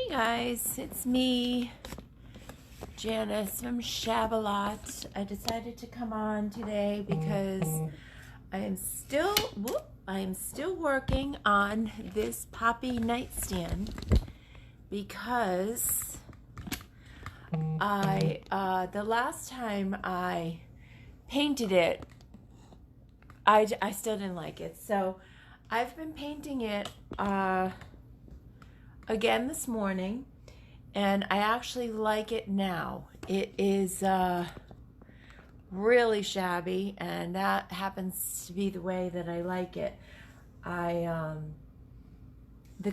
Hey guys, it's me, Janice from Shabalot. I decided to come on today because I am still working on this Poppy nightstand because the last time I painted it, I still didn't like it. So I've been painting it again this morning, and I actually like it now. It is really shabby, and that happens to be the way that I like it. The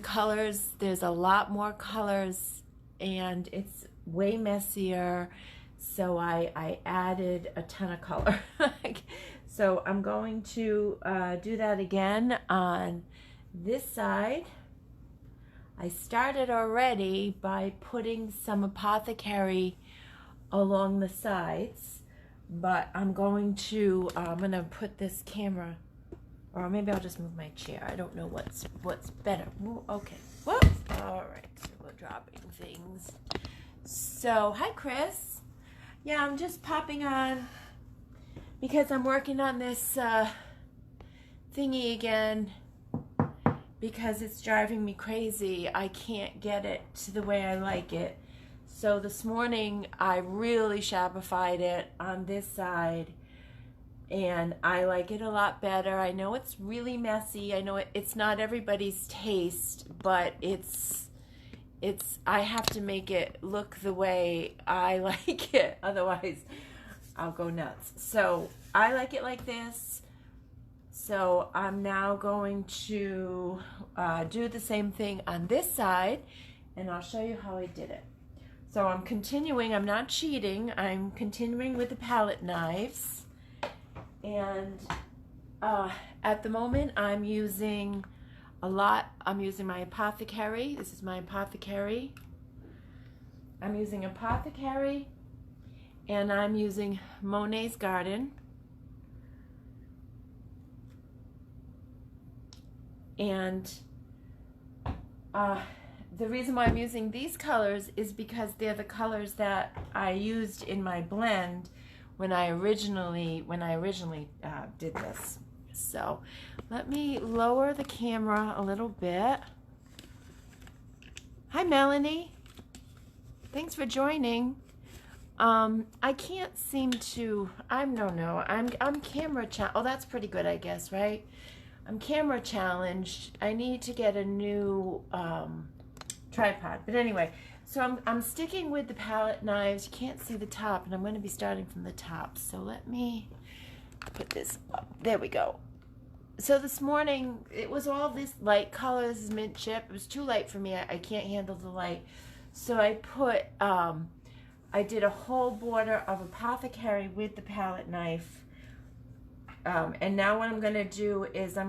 colors, there's a lot more colors, and it's way messier, so I added a ton of color. So I'm going to do that again on this side. I started already by putting some apothecary along the sides, but I'm gonna put this camera, or maybe I'll just move my chair. I don't know what's better. Okay, whoops. All right, so we're dropping things. So, hi Chris. Yeah, I'm just popping on because I'm working on this thingy again, because it's driving me crazy. I can't get it to the way I like it. So this morning I really shabified it on this side, and I like it a lot better. I know it's really messy. I know it's not everybody's taste, but I have to make it look the way I like it. Otherwise I'll go nuts. So I like it like this. So I'm now going to do the same thing on this side, and I'll show you how I did it. So I'm continuing, I'm not cheating, I'm continuing with the palette knives. And at the moment I'm using my apothecary. This is my apothecary. I'm using apothecary, and I'm using Monet's Garden. And the reason why I'm using these colors is because they're the colors that I used in my blend when I originally did this. So let me lower the camera a little bit. Hi Melanie, thanks for joining. I can't seem to, I'm camera oh, that's pretty good, I guess, right? I'm camera challenged. I need to get a new tripod. But anyway, so I'm sticking with the palette knives. You can't see the top, and I'm going to be starting from the top. So let me put this up. There we go. So this morning, it was all this light color. This is mint chip. It was too light for me. I can't handle the light. So I put, I did a whole border of apothecary with the palette knife. And now what I'm going to do is I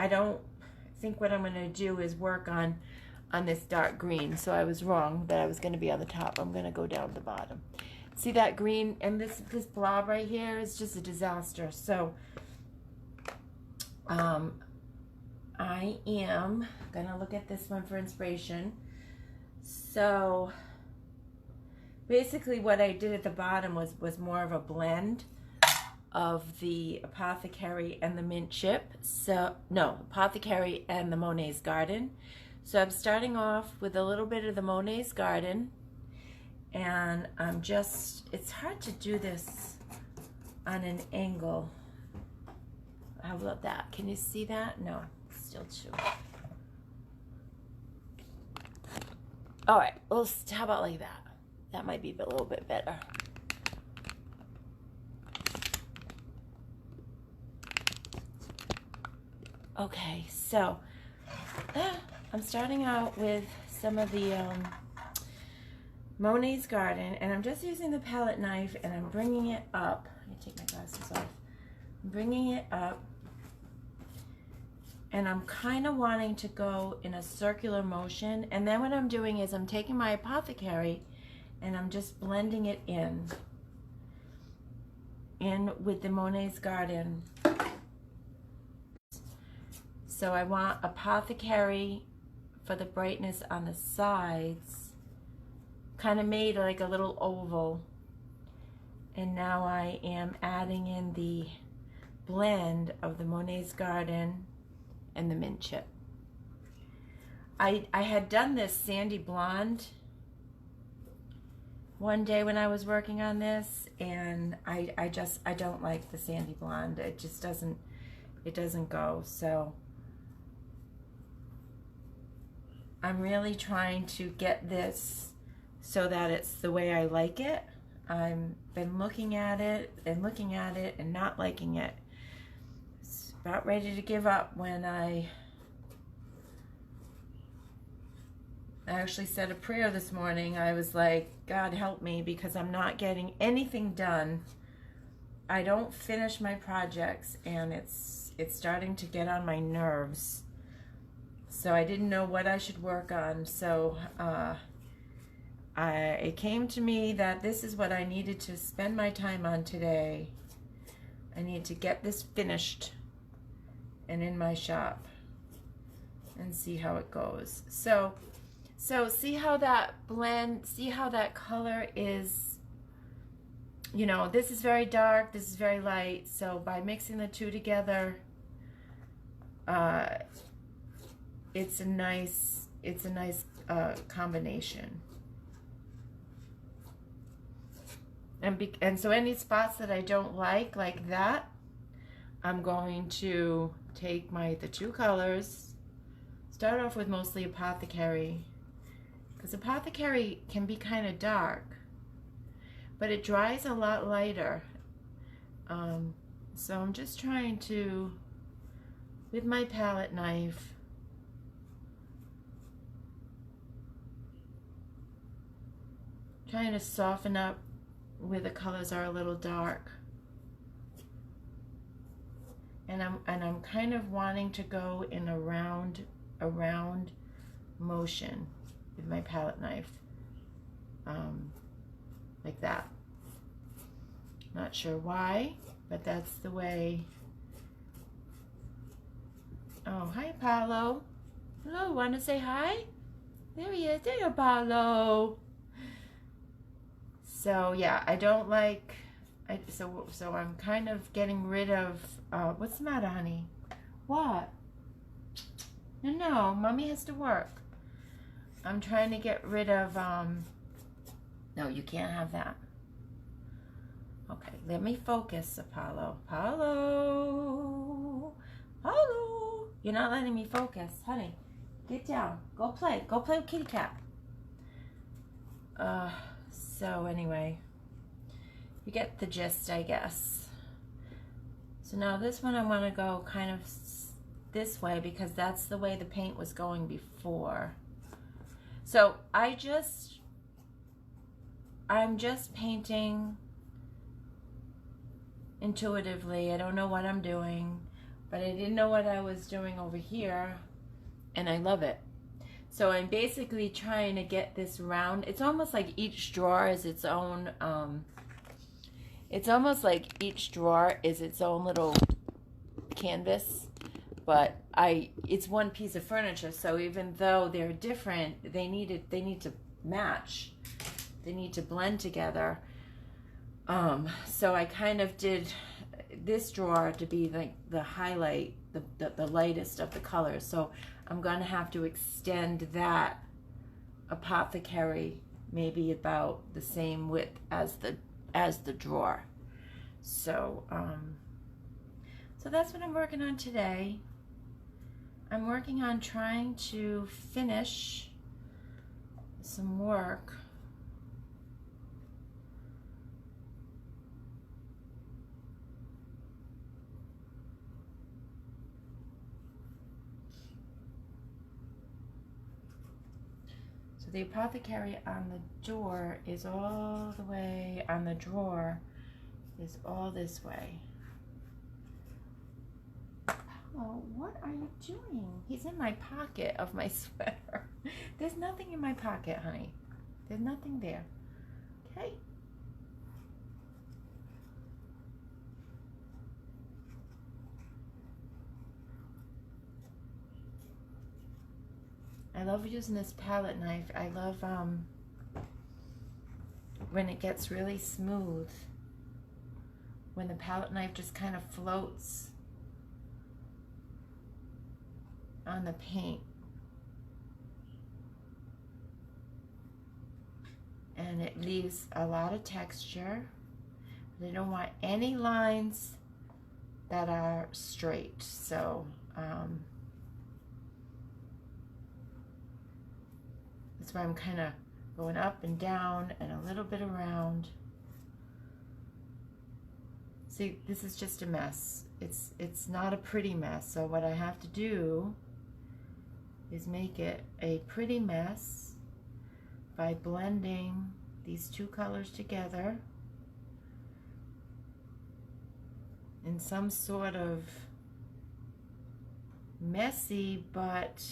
don't think what I'm going to do is work on this dark green. So I was wrong that I was going to be on the top. I'm going to go down the bottom. See that green? And this blob right here is just a disaster. So I am going to look at this one for inspiration. So basically what I did at the bottom was more of a blend of the apothecary and the mint chip. So no, apothecary and the Monet's Garden. So I'm starting off with a little bit of the Monet's Garden, and it's hard to do this on an angle. How about that? Can you see that? No, still too. All right, well, how about like that? That might be a little bit better. Okay, so I'm starting out with some of the Monet's Garden, and I'm just using the palette knife, and I'm bringing it up. Let me take my glasses off. I'm bringing it up, and I'm kind of wanting to go in a circular motion, and then what I'm doing is I'm taking my apothecary, and I'm just blending it in with the Monet's Garden. So I want apothecary for the brightness on the sides, kind of made like a little oval. And now I am adding in the blend of the Monet's Garden and the mint chip. I had done this sandy blonde one day when I was working on this, and I don't like the sandy blonde. It just doesn't go. So I'm really trying to get this so that it's the way I like it. I've been looking at it and looking at it and not liking it. It's about ready to give up when I actually said a prayer this morning. I was like, God help me, because I'm not getting anything done. I don't finish my projects, and it's starting to get on my nerves. So I didn't know what I should work on. So it came to me that this is what I needed to spend my time on today. I need to get this finished and in my shop and see how it goes. So see how that blend, see how that color is, you know, this is very dark, this is very light. So by mixing the two together, it's a nice combination. And so any spots that I don't like that, I'm going to take the two colors, start off with mostly Apothecary, because Apothecary can be kind of dark, but it dries a lot lighter. So I'm just trying to, with my palette knife, trying to soften up where the colors are a little dark. And I'm kind of wanting to go in a round motion with my palette knife, like that. Not sure why, but that's the way. Oh, hi, Apollo. Hello, want to say hi? There he is. There you are, Apollo. So yeah, I don't like. So I'm kind of getting rid of. What's the matter, honey? What? No, mommy has to work. I'm trying to get rid of. No, you can't have that. Okay, let me focus, Apollo. Apollo. You're not letting me focus, honey. Get down. Go play. Go play with Kitty Cat. So anyway, you get the gist, I guess. So now this one I want to go kind of this way, because that's the way the paint was going before. So I'm just painting intuitively. I don't know what I'm doing, but I didn't know what I was doing over here, and I love it. So I'm basically trying to get this round. It's almost like each drawer is its own, it's almost like each drawer is its own little canvas, but it's one piece of furniture. So even though they're different, they need to match. They need to blend together. So I kind of did this drawer to be like the highlight, the lightest of the colors. So I'm going to have to extend that Apothecary maybe about the same width as the drawer. So so that's what I'm working on today. I'm working on trying to finish some work. The Apothecary on the door is all the way, on the drawer is all this way. Oh, what are you doing? He's in my pocket of my sweater. There's nothing in my pocket, honey. There's nothing there. Okay? I love using this palette knife. I love when it gets really smooth, when the palette knife just kind of floats on the paint. And it leaves a lot of texture. I don't want any lines that are straight. So that's why I'm kind of going up and down and a little bit around. See, this is just a mess. It's not a pretty mess. So what I have to do is make it a pretty mess by blending these two colors together in some sort of messy but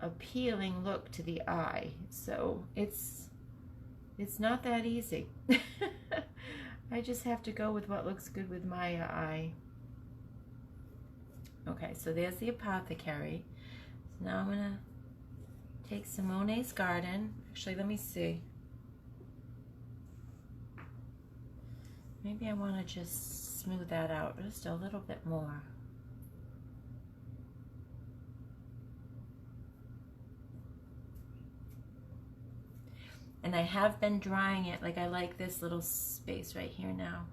appealing look to the eye. So it's not that easy. I just have to go with what looks good with my eye. Okay, so there's the apothecary. So now I'm gonna take Simone's Garden. Actually, let me see. Maybe I want to just smooth that out just a little bit more. And I have been drying it, like I like this little space right here now.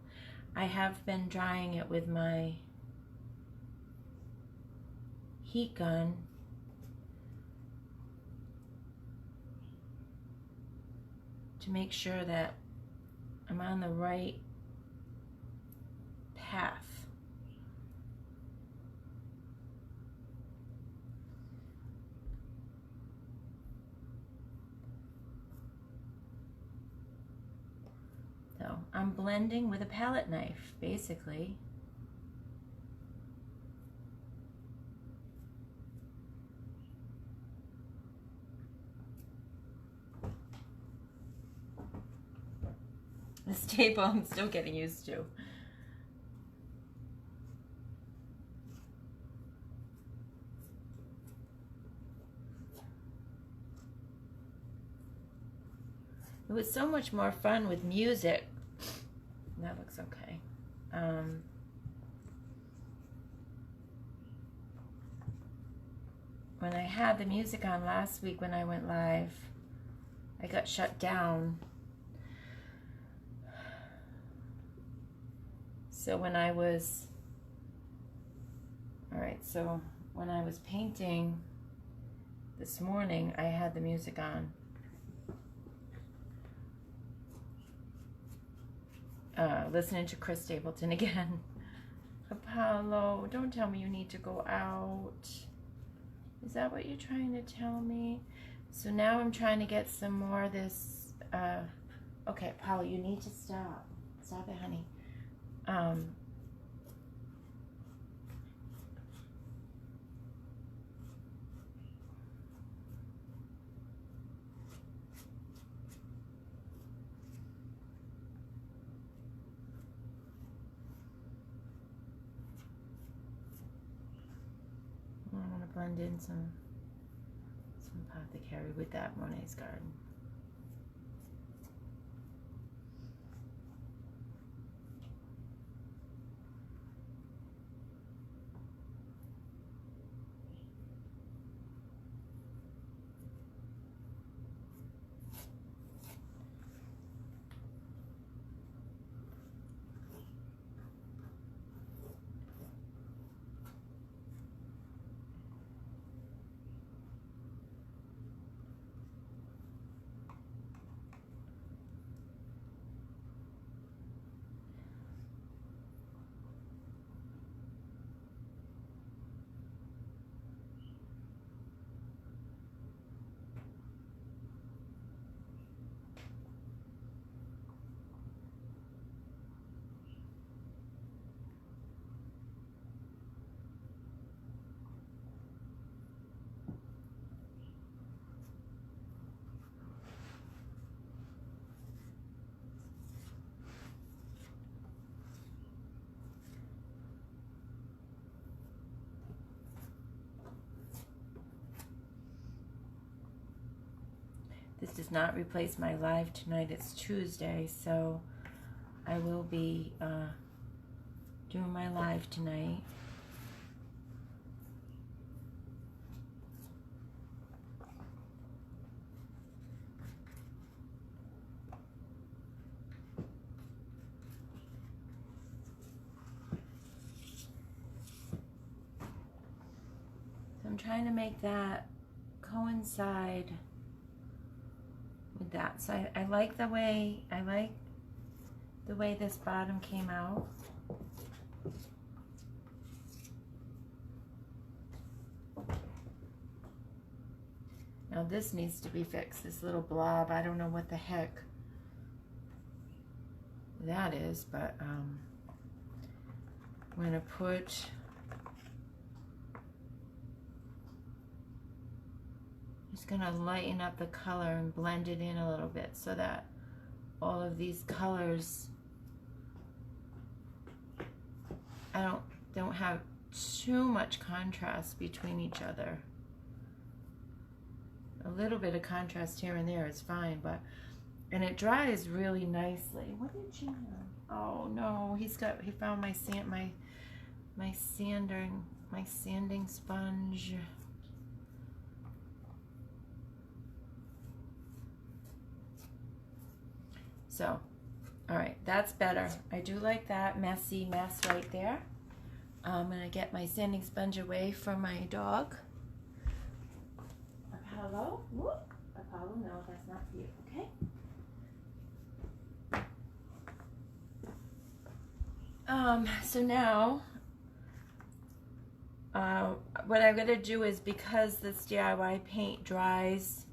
I have been drying it with my heat gun. To make sure that I'm on the right path. So I'm blending with a palette knife, basically. This table I'm still getting used to. It was so much more fun with music. That looks okay. When I had the music on last week when I went live, I got shut down. So when I was, so when I was painting this morning, I had the music on. Listening to Chris Stapleton again. Apollo, don't tell me you need to go out. Is that what you're trying to tell me? So now I'm trying to get some more of this. Okay, Apollo, you need to stop. Stop it, honey. I want to blend in some apothecary with that Monet's Garden. This does not replace my live tonight. It's Tuesday, so I will be doing my live tonight. I'm trying to make that coincide with that. So I like the way this bottom came out. Now this needs to be fixed, this little blob. I don't know what the heck that is, but I'm gonna put just gonna lighten up the color and blend it in a little bit so that all of these colors, I don't have too much contrast between each other. A little bit of contrast here and there is fine, but, and it dries really nicely. What did you have? Oh no, he found my sanding sponge. So, all right, that's better. I do like that messy mess right there. I'm gonna get my sanding sponge away from my dog. Apollo, whoop. Apollo, no, that's not for you, okay? So now, what I'm gonna do is, because this DIY paint dries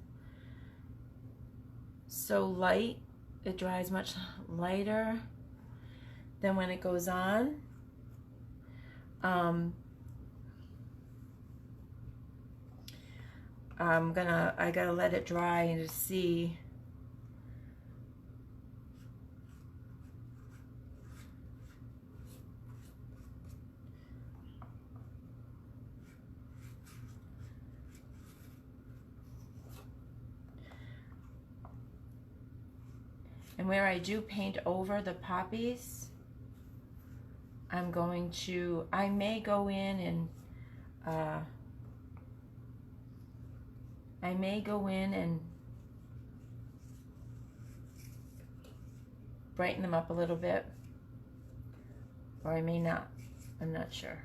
so light, it dries much lighter than when it goes on. I gotta let it dry and to see. And where I do paint over the poppies, I may go in and brighten them up a little bit, or I may not. I'm not sure.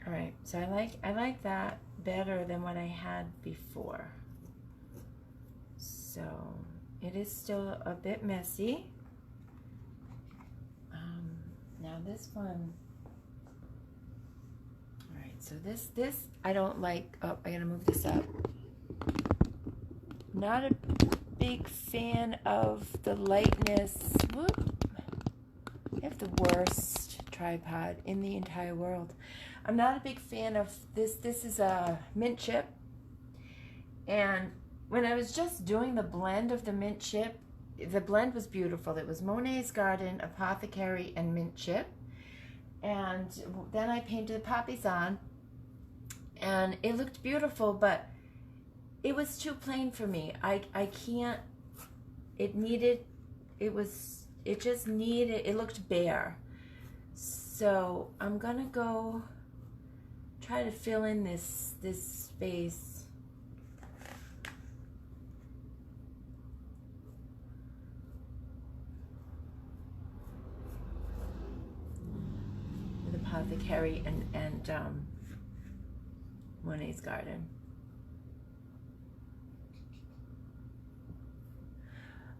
All right, so I like that better than what I had before. So it is still a bit messy. Now this one. All right, so this I don't like. Oh, I gotta move this up. Not a big fan of the lightness. Whoop. I have the worst tripod in the entire world. I'm not a big fan of this. This is a mint chip. And when I was just doing the blend of the mint chip, the blend was beautiful. It was Monet's Garden, Apothecary, and mint chip. And then I painted the poppies on, and it looked beautiful, but it was too plain for me. I can't, it looked bare. So I'm gonna go try to fill in this space. With Apothecary and Monet's Garden.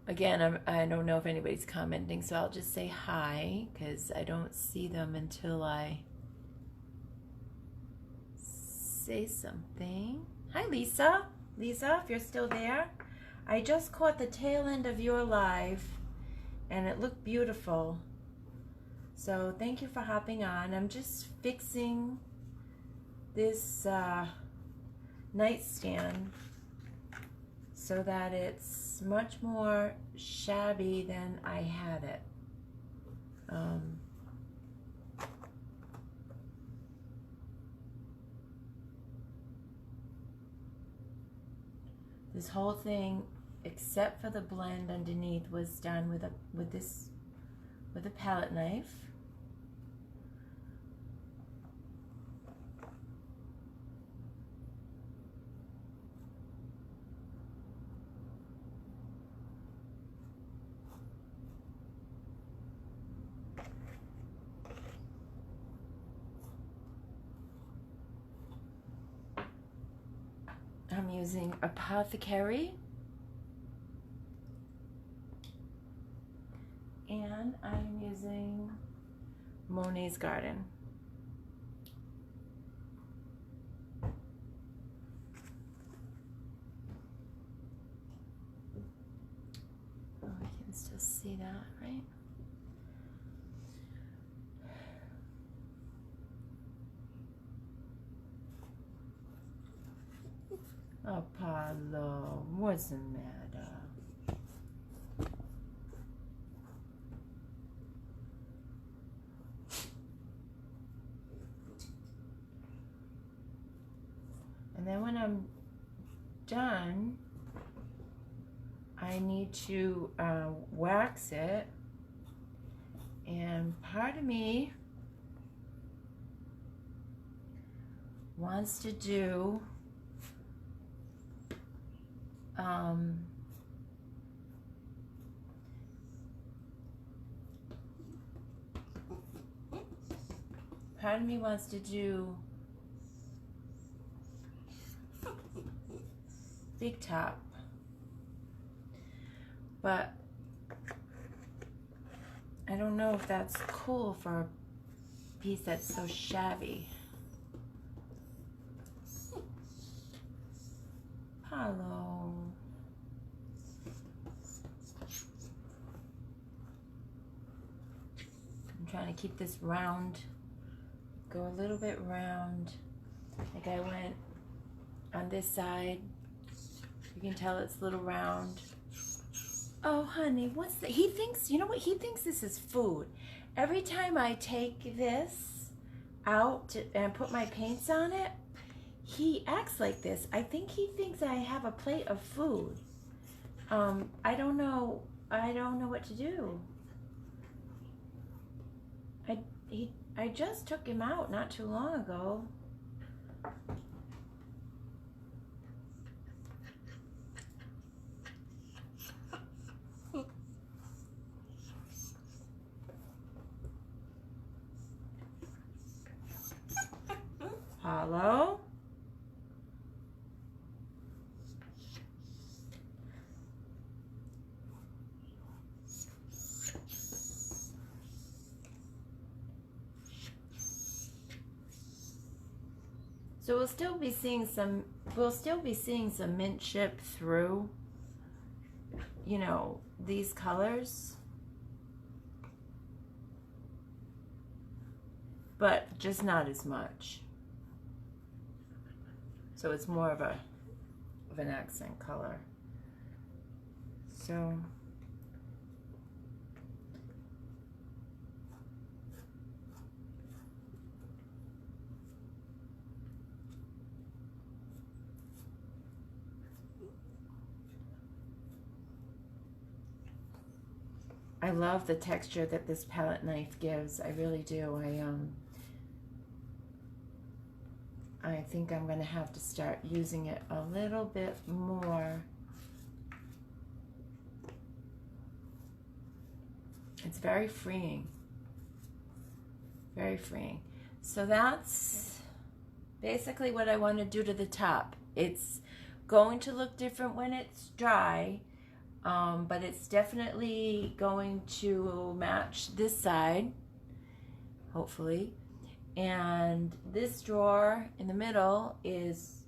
Again, I don't know if anybody's commenting, so I'll just say hi, because I don't see them until I say something. Hi, Lisa. Lisa, if you're still there. I just caught the tail end of your live, and it looked beautiful. So thank you for hopping on. I'm just fixing this nightstand so that it's much more shabby than I had it. This whole thing, except for the blend underneath, was done with a palette knife. I'm using Apothecary, and I'm using Monet's Garden. Oh, I can still see that, right? Apollo, what's the matter? And then when I'm done, I need to wax it. And part of me wants to do part of me wants to do big top, but I don't know if that's cool for a piece that's so shabby. Hello. I'm trying to keep this round, go a little bit round. Like I went on this side. You can tell it's a little round. Oh, honey, what's that? He thinks, you know what? He thinks this is food. Every time I take this out and put my paints on it, he acts like this. I think he thinks I have a plate of food. I don't know what to do. I just took him out not too long ago. Hello? So we'll still be seeing some mint chip through, you know, these colors, but just not as much. So it's more of an accent color. So I love the texture that this palette knife gives. I really do. I think I'm going to have to start using it a little bit more. It's very freeing. Very freeing. So that's basically what I want to do to the top. It's going to look different when it's dry, but it's definitely going to match this side, hopefully. And this drawer in the middle is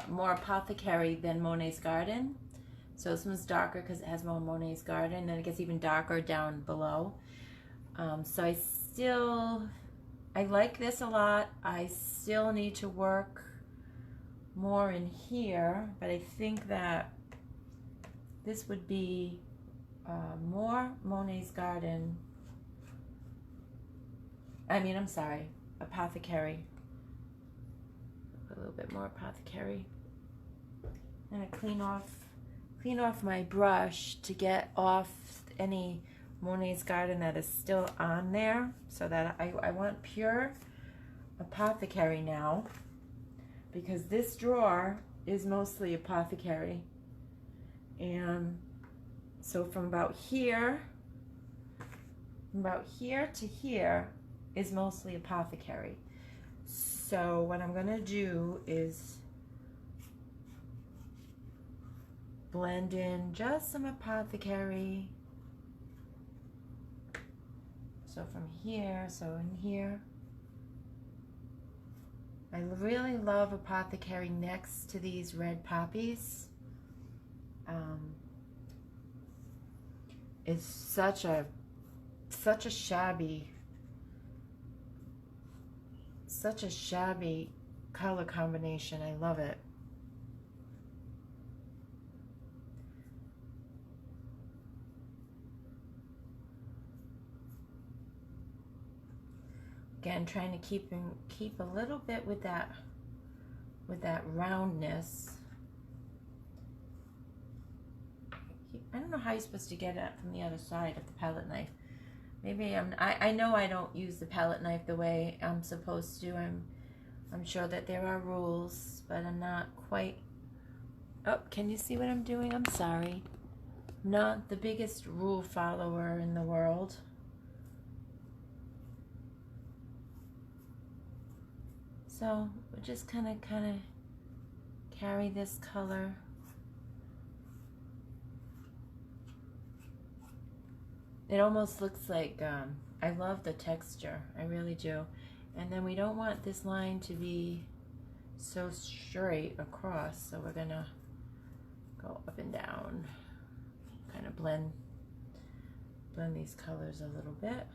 more Apothecary than Monet's Garden. So this one's darker because it has more Monet's Garden, and it gets even darker down below. So I still I like this a lot. I still need to work more in here, but I think that this would be more Monet's Garden. I'm sorry, Apothecary. A little bit more Apothecary. I'm gonna clean off my brush to get off any Monet's Garden that is still on there, so that I want pure Apothecary now, because this drawer is mostly Apothecary. And so from about here to here is mostly Apothecary. So what I'm gonna do is blend in just some Apothecary. So from here, so in here. I really love Apothecary next to these red poppies. It's such a shabby color combination. I love it. Again, trying to keep a little bit with that roundness. I don't know how you're supposed to get it from the other side of the palette knife. Maybe I know I don't use the palette knife the way I'm supposed to. I'm sure that there are rules, but I'm not quite. Oh, can you see what I'm doing? I'm sorry. I'm not the biggest rule follower in the world. So we're just kind of carry this color. It almost looks like, I love the texture, I really do. And then we don't want this line to be so straight across, so we're gonna go up and down, kind of blend these colors a little bit.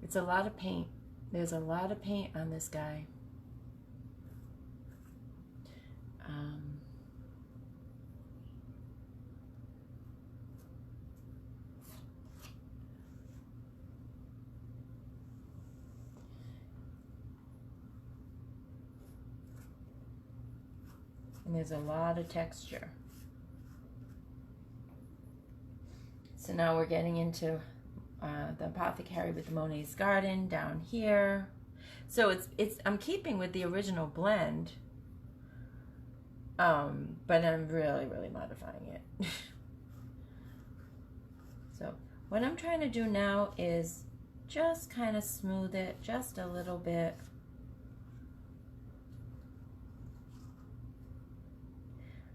It's a lot of paint. There's a lot of paint on this guy. And there's a lot of texture. So now we're getting into the Apothecary with the Monet's Garden down here. So I'm keeping with the original blend, but I'm really modifying it. So what I'm trying to do now is just kind of smooth it just a little bit.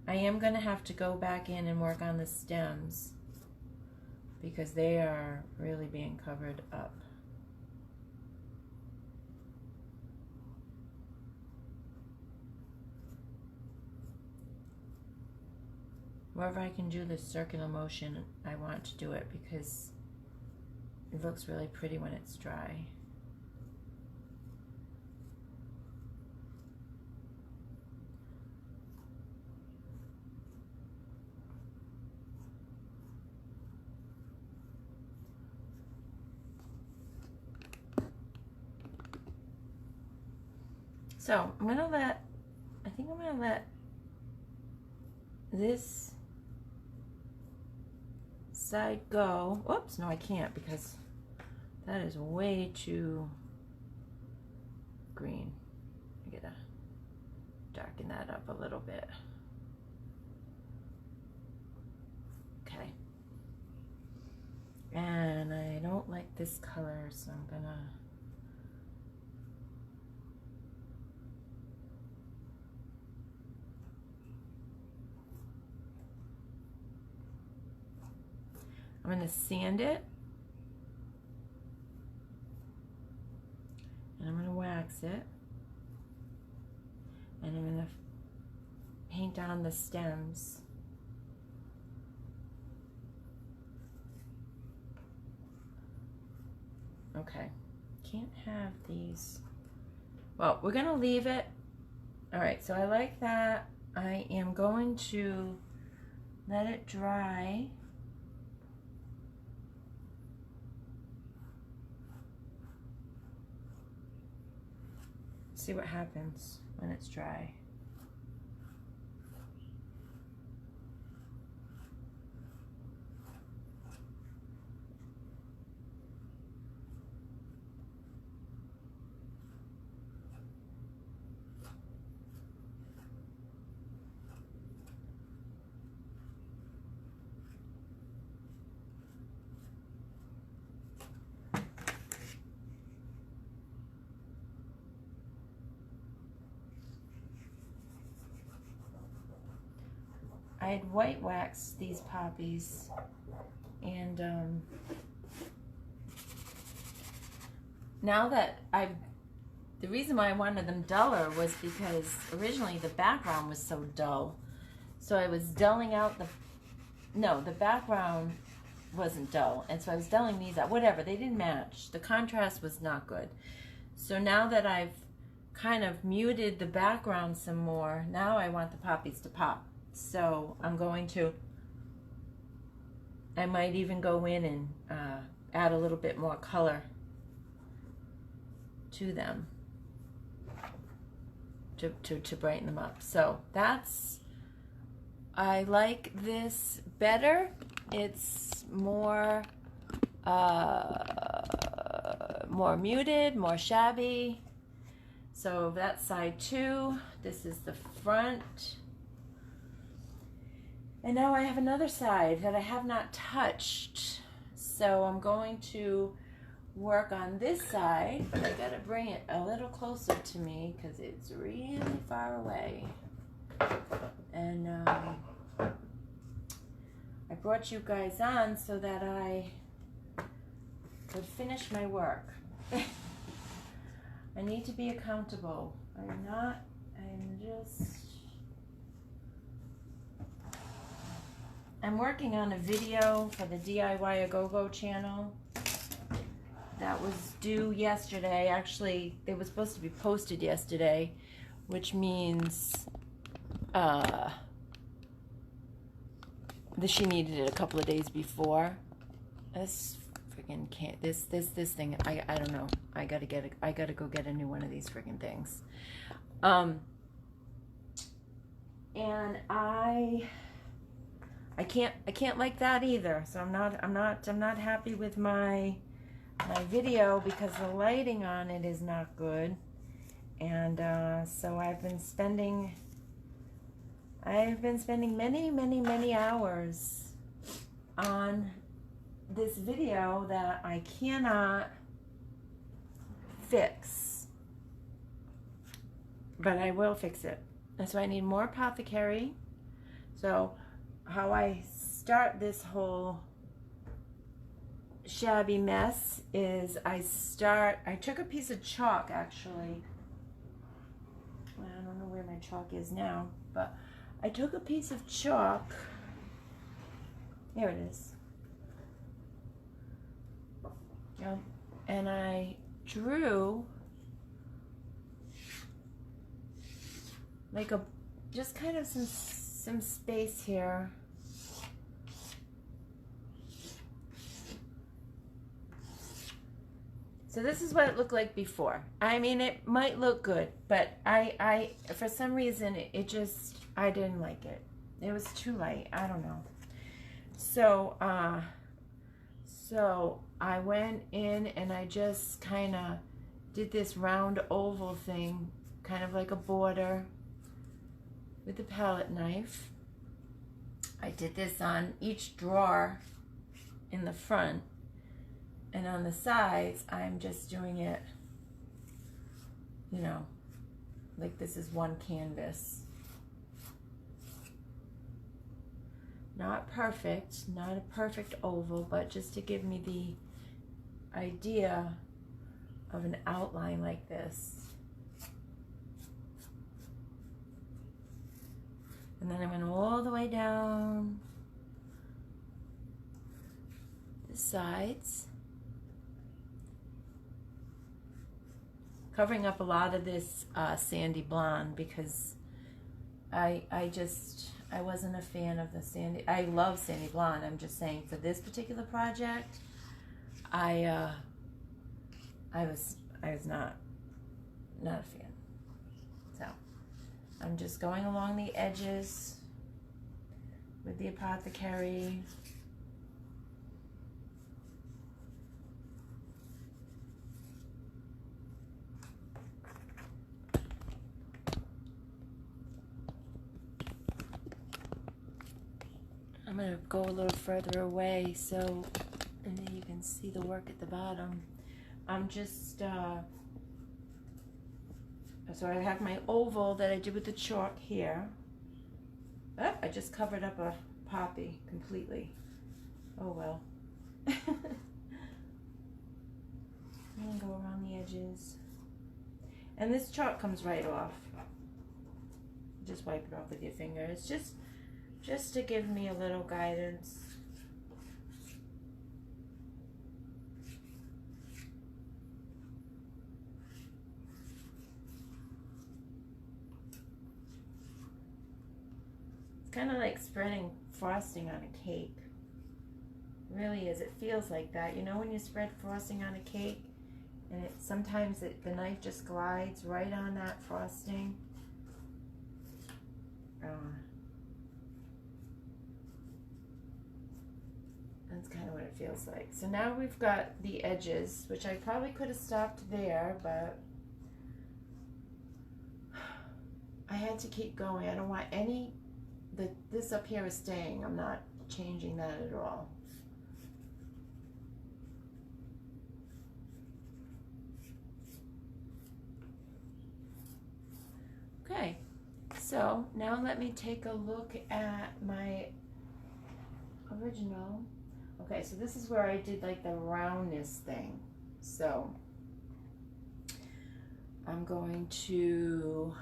I am going to have to go back in and work on the stems, because they are really being covered up. Wherever I can do this circular motion, I want to do it, because it looks really pretty when it's dry. So I'm gonna let this side go. Oops, no, I can't, because that is way too green. I gotta darken that up a little bit. Okay. And I don't like this color, so I'm gonna sand it, and I'm going to wax it, and I'm going to down the stems. Okay, can't have these. Well, we're gonna leave it. All right, so I like that. I am going to let it dry. See what happens when it's dry. I had white waxed these poppies, and now that the reason why I wanted them duller was because originally the background was so dull. So I was dulling out the background wasn't dull, and so I was dulling these out. Whatever, they didn't match. The contrast was not good. So now that I've kind of muted the background some more, now I want the poppies to pop. So I'm going to, I might even go in and add a little bit more color to them to brighten them up. So that's, I like this better. It's more more muted, more shabby. So that's side 2. This is the front. And now I have another side that I have not touched. So I'm going to work on this side, but I gotta bring it a little closer to me because it's really far away. And I brought you guys on so that I could finish my work. I need to be accountable. I'm working on a video for the DIY A Go-Go channel that was due yesterday. Actually, it was supposed to be posted yesterday, which means that she needed it a couple of days before. This freaking can't. This thing. I don't know. I gotta get it. I gotta go get a new one of these freaking things. And I can't like that either. So I'm not happy with my video because the lighting on it is not good. And so I've been spending many hours on this video that I cannot fix. But I will fix it. And so I need more apothecary. So how I start this whole shabby mess is I took a piece of chalk, actually. I don't know where my chalk is now, but I took a piece of chalk. Here it is. Yep. And I drew like just kind of some space here. So this is what it looked like before. I mean, it might look good, but I for some reason, I didn't like it. It was too light. I don't know. So, so I went in and I just kind of did this round oval thing, kind of like a border with the palette knife. I did this on each drawer in the front. And on the sides, I'm just doing it, you know, like this is one canvas. Not perfect, not a perfect oval, but just to give me the idea of an outline like this. And And then I went all the way down the sides, covering up a lot of this sandy blonde because I wasn't a fan of the sandy. I love sandy blonde. I'm just saying for this particular project, I was not a fan. So I'm just going along the edges with the Apothecary. I'm going to go a little further away and then you can see the work at the bottom. I'm just, so I have my oval that I did with the chalk here. Oh, I just covered up a poppy completely. Oh well. And go around the edges. And this chalk comes right off. Just wipe it off with your finger. It's just to give me a little guidance. It's kind of like spreading frosting on a cake. It really is. It feels like that. You know when you spread frosting on a cake and sometimes the knife just glides right on that frosting? That's kind of what it feels like. So now we've got the edges, which I probably could have stopped there, but I had to keep going. I don't want this up here is staying. I'm not changing that at all. Okay, so now let me take a look at my original. Okay, so this is where I did like the roundness thing. So I'm going to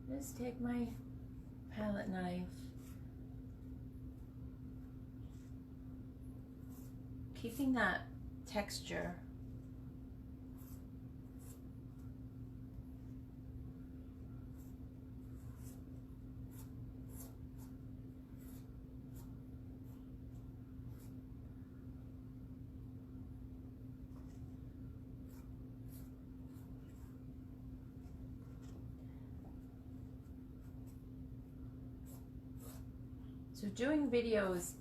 just take my palette knife, keeping that texture. So doing videos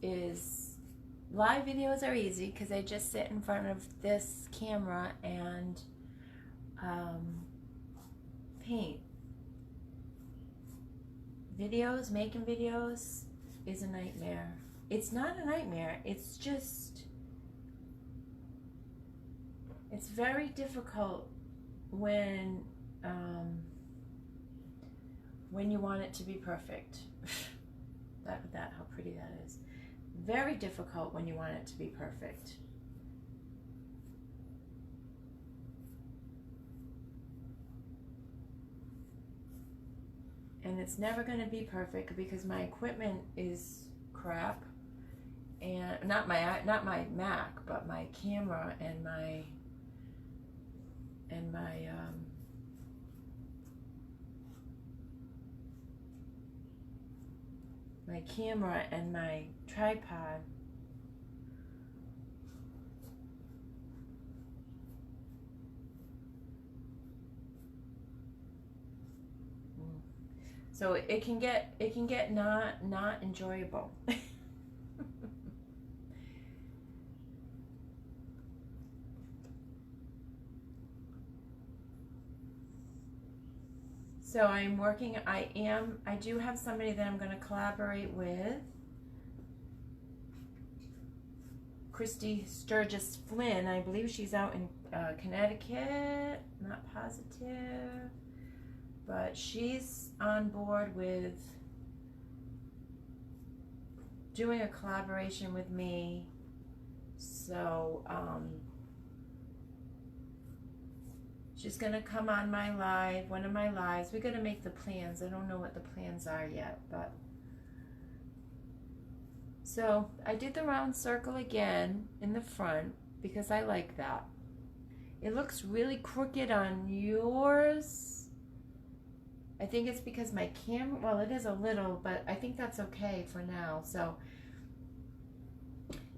live videos are easy because I just sit in front of this camera and paint. Making videos is a nightmare. It's not a nightmare, it's very difficult when you want it to be perfect. How pretty that is. Very difficult when you want it to be perfect. And it's never going to be perfect because my equipment is crap, and not my Mac, but my camera and my camera and my tripod. So it can get not enjoyable. So I'm working, I do have somebody that I'm going to collaborate with, Christy Sturgis Flynn. I believe she's out in Connecticut, not positive, but she's on board with doing a collaboration with me. So She's gonna come on my live, one of my lives. We're gonna make the plans. I don't know what the plans are yet, but. So I did the round circle again in the front because I like that. It looks really crooked on yours. I think it's because my camera, well, it is a little, but I think that's okay for now. So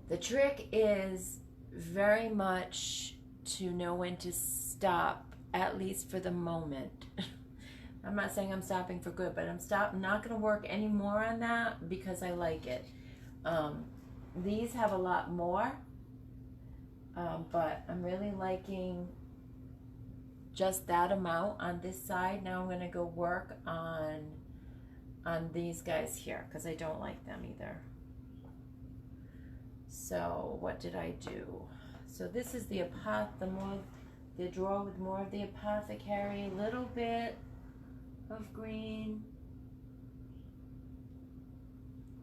the trick is very much to know when to stop, at least for the moment. I'm not saying I'm stopping for good, but I'm not going to work any more on that because I like it. These have a lot more, but I'm really liking just that amount on this side. Now I'm going to go work on these guys here because I don't like them either. So what did I do? So this is the drawer with more of the apothecary, a little bit of green.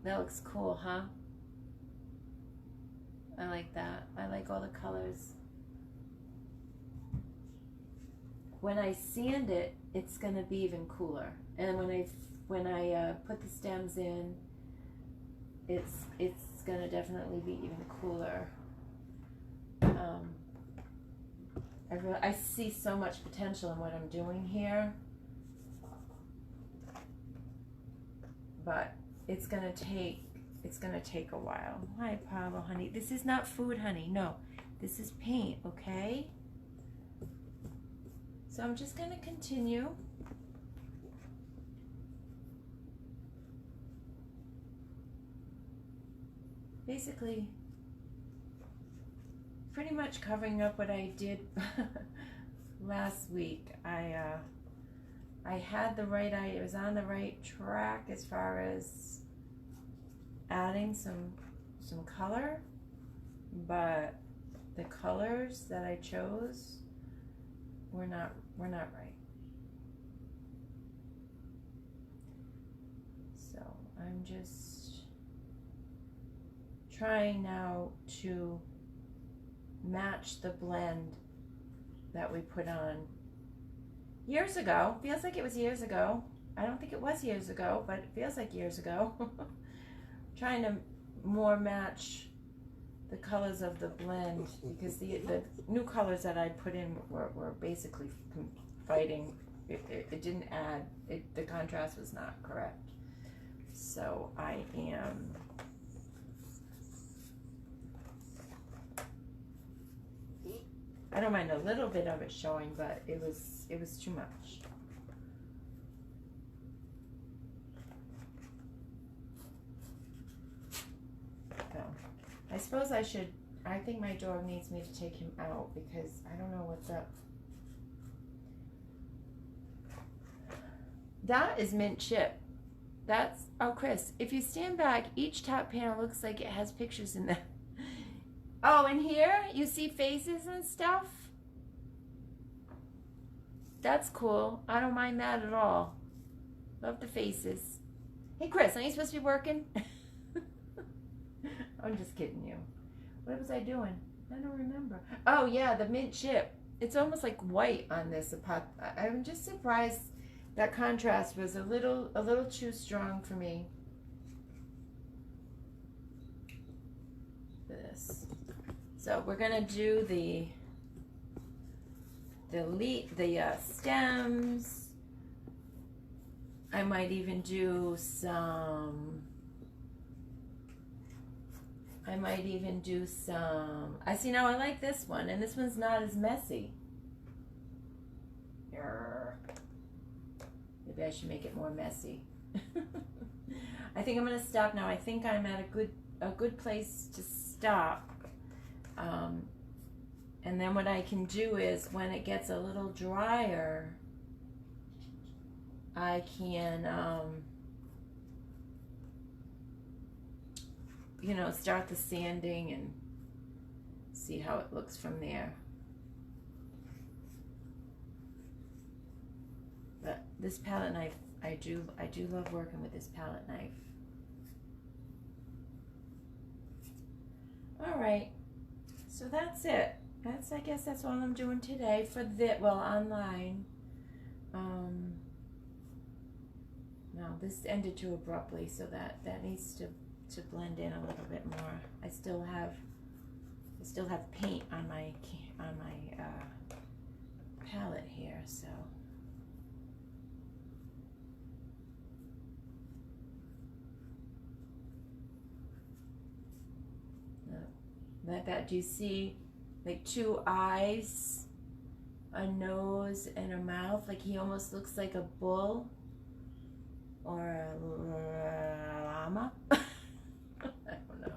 That looks cool, huh? I like that. I like all the colors. When I sand it, it's gonna be even cooler. And when I put the stems in, it's gonna definitely be even cooler. I see so much potential in what I'm doing here, but it's gonna take a while. Hi, Pablo, honey. This is not food, honey. No, this is paint, okay? So I'm just gonna continue. Basically, pretty much covering up what I did last week. I had the right idea. It was on the right track as far as adding some color, but the colors that I chose were not right. So I'm just trying now to match the blend that we put on years ago. Feels like it was years ago. I don't think it was years ago, but it feels like years ago. Trying to more match the colors of the blend because the new colors that I put in were basically fighting. It didn't add, the contrast was not correct. So I don't mind a little bit of it showing, but it was too much. So I suppose I think my dog needs me to take him out because I don't know what's up. That is mint chip. That's, oh Chris, if you stand back, each top panel looks like it has pictures in them. Oh, and here you see faces and stuff. That's cool. I don't mind that at all. Love the faces. Hey Chris, aren't you supposed to be working? I'm just kidding you. What was I doing? I don't remember. Oh yeah, the mint chip. It's almost like white on this. I'm just surprised that contrast was a little too strong for me. This. So we're gonna do the stems. I might even do some. I see now. I like this one, and this one's not as messy. Maybe I should make it more messy. I think I'm gonna stop now. I think I'm at a good place to stop. And then what I can do is when it gets a little drier, I can, start the sanding and see how it looks from there. But this palette knife, I do love working with this palette knife. All right, so that's it. I guess that's all I'm doing today for this, well, online. No, this ended too abruptly, so that needs to blend in a little bit more. I still have paint on my palette here, so. Like that, do you see like two eyes, a nose, and a mouth? Like he almost looks like a bull or a llama. I don't know.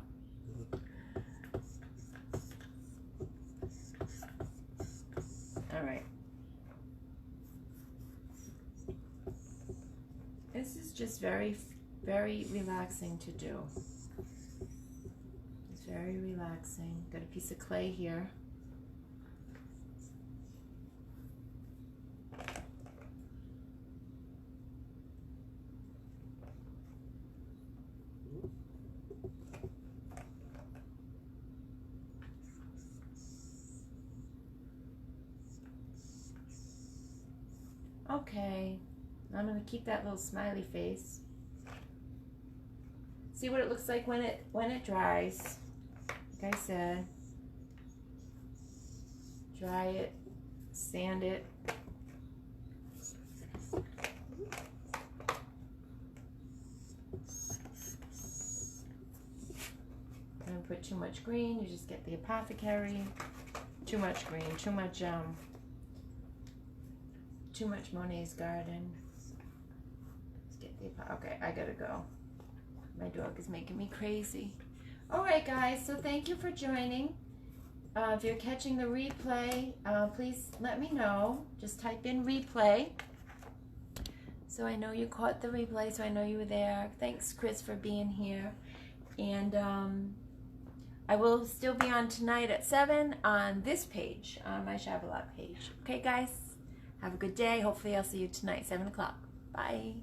All right. This is just very, very relaxing to do. Very relaxing. Got a piece of clay here. Okay, I'm gonna keep that little smiley face. See what it looks like when it dries. Like I said, dry it, sand it. Don't put too much green, you just get the apothecary. Too much green, too much Monet's Garden. Let's get the okay, I gotta go. My dog is making me crazy. All right, guys, so thank you for joining. If you're catching the replay, please let me know. Just type in replay, so I know you caught the replay, so I know you were there. Thanks, Chris, for being here. And I will still be on tonight at 7 on this page, on my Shabbat page. Okay, guys, have a good day. Hopefully I'll see you tonight, 7 o'clock. Bye.